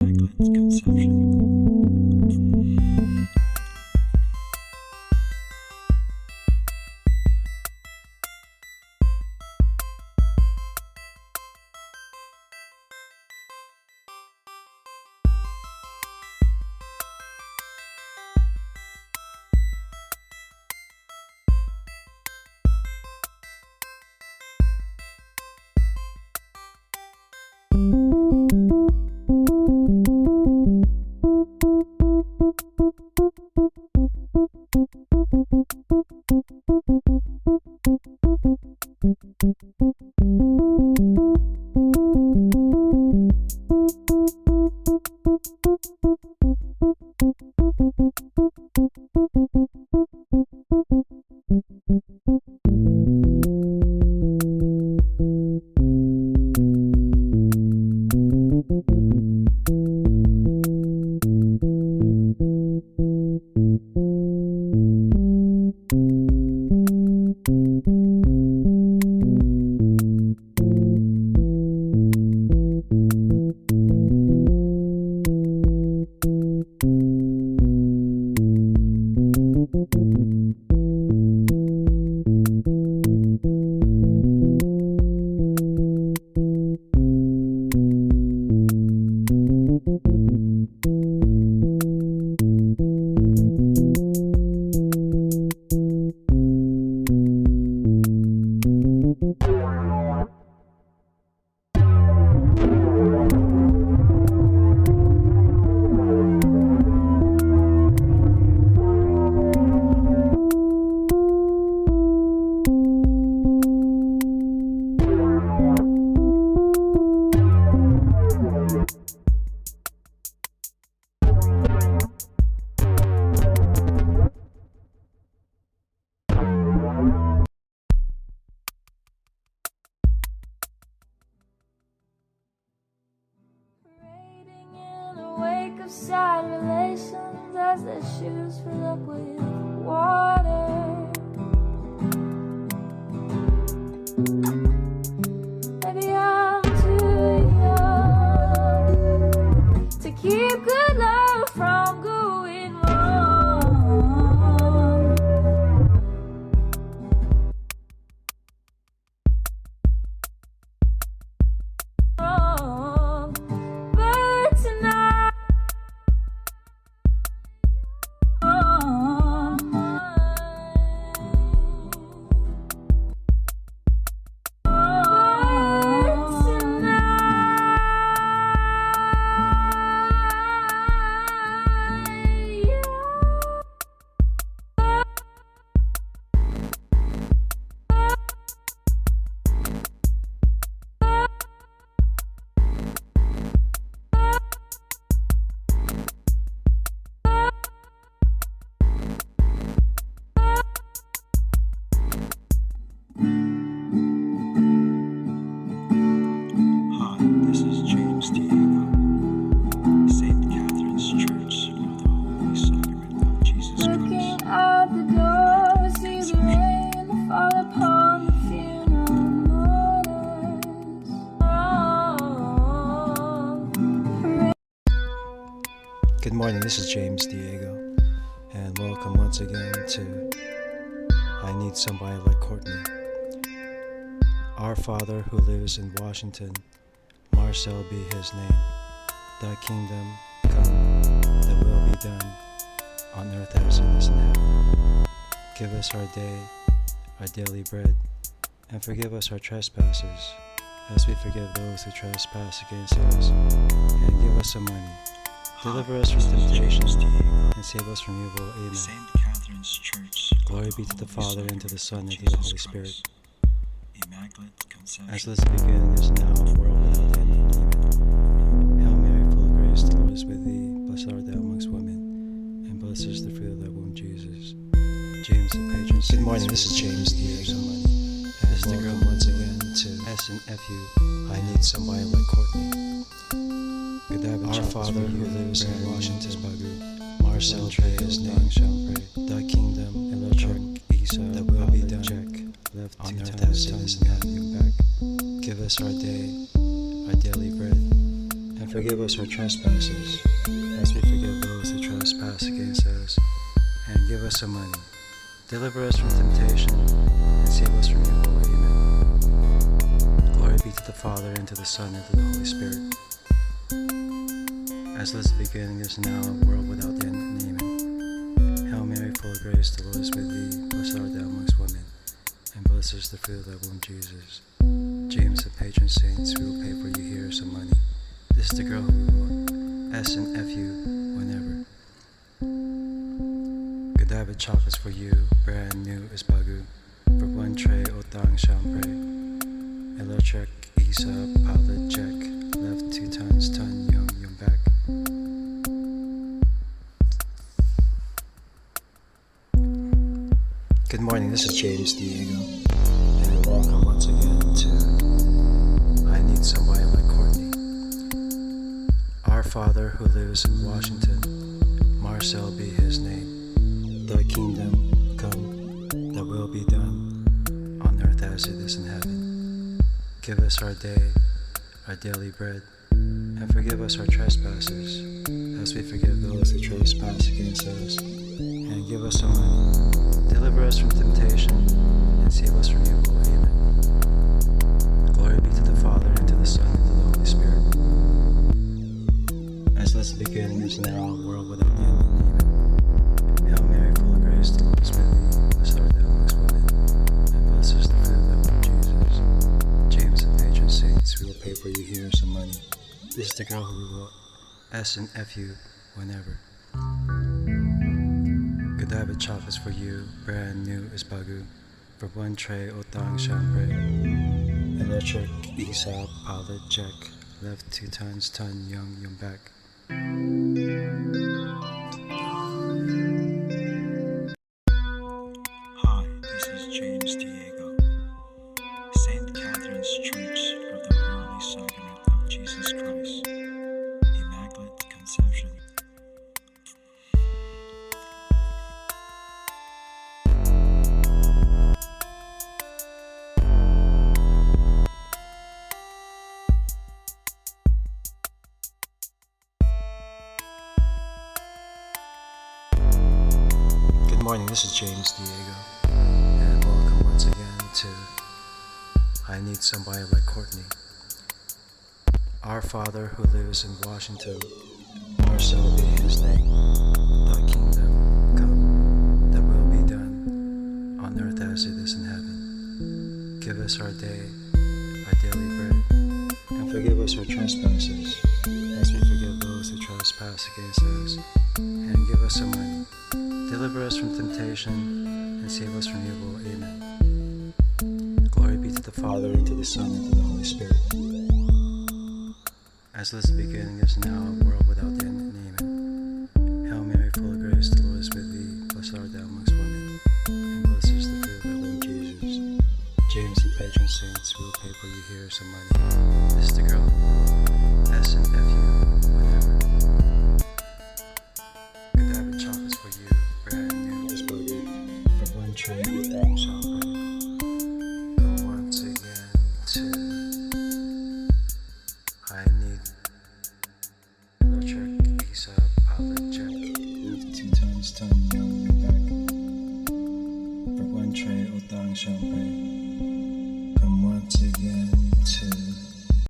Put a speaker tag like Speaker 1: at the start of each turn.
Speaker 1: Immaculate Conception.
Speaker 2: Of sad relations as their shoes fill up with water. Maybe I'm too young to keep good love from going wrong. But tonight
Speaker 3: Good morning, this is James Diego, and welcome once again to I Need Somebody Like Courtney. Our Father who lives in Washington, Marcel be his name. Thy kingdom come, thy will be done, on earth as it is in heaven. Give us our day, our daily bread, and forgive us our trespasses, as we forgive those who trespass against us. And give us some money. Deliver us from temptation, and save us from evil. Amen.
Speaker 1: St. Catherine's Church.
Speaker 3: Glory be to the Father, and to the Son, and to the Holy Spirit.
Speaker 1: Immaculate Conception.
Speaker 3: As it is in the beginning, is now, and world without end. Amen. Hail Mary, full of grace, the Lord is with thee. Blessed art thou amongst women, and blessed is the fruit of thy womb, Jesus. James, the patron saint. Good morning, this is James Diego. As the girl once again to SNFU, I Need Somebody Like Courtney. Our Father who lives in Washington, Marcel pray his name shall pray. Thy kingdom, check, Isa, that will be done, check, left on earth as it is in heaven. Back. Give us our day, our daily bread, and forgive us our trespasses, as we forgive those who trespass against us. And give us some money. Deliver us from temptation, and save us from evil. Amen. Glory be to the Father, and to the Son, and to the Holy Spirit. As was the beginning, is now, world without end. Amen. Hail Mary, full of grace, the Lord is with thee. Blessed art thou amongst women, and blessed is the fruit of thy womb, Jesus. James, the patron saints, we will pay for you here some money. This is the girl who wrote S and F you whenever. Godiva chocolates for you, brand new is bagu. For one tray, otang champre. Electric, isa, pilot, check. Left 2 tons, ton, young back. Good morning, this is James Diego, and welcome once again to I Need Somebody Like Courtney. Our Father who lives in Washington, Marcel be his name. Thy kingdom come, thy will be done, on earth as it is in heaven. Give us our daily bread, and forgive us our trespasses, as we forgive those who trespass against us. And give us some money. Deliver us from temptation, and save us from evil. Amen. Glory be to the Father, and to the Son, and to the Holy Spirit. As was the beginning, is now, world without end. Amen. Hail Mary, full of grace, the Lord is with thee. Blessed art thou amongst women, and blessed is the fruit of thy womb, Jesus. James, the patron saints, we will pay for you here some money. This is the girl who wrote S and F you whenever. Godiva chocolates for you, brand new is bagu. For one tray, otang champre. Electric, isa, pilot, check. Left 2 tons, ton, young back.
Speaker 1: Hi, this is James Diego. St. Catherine's Church of the Holy Sacrament of Jesus Christ, Immaculate Conception.
Speaker 3: Good morning, this is James Diego, and welcome once again to I Need Somebody Like Courtney. Our Father who lives in Washington, Marcel be his name. Thy kingdom come, thy will be done, on earth as it is in heaven. Give us our daily bread, and forgive us our trespasses, as we forgive those who trespass against us. And give us some money. Deliver us from temptation, and save us from evil. Amen. Glory be to the Father, and to the Son, and to the Holy Spirit. As was the beginning, is now, world without end. Amen. Hail Mary, full of grace, the Lord is with thee. Blessed art thou amongst women, and blessed is the fruit of thy womb, Jesus. James, the patron saints, we will pay for you here some money. This is the girl.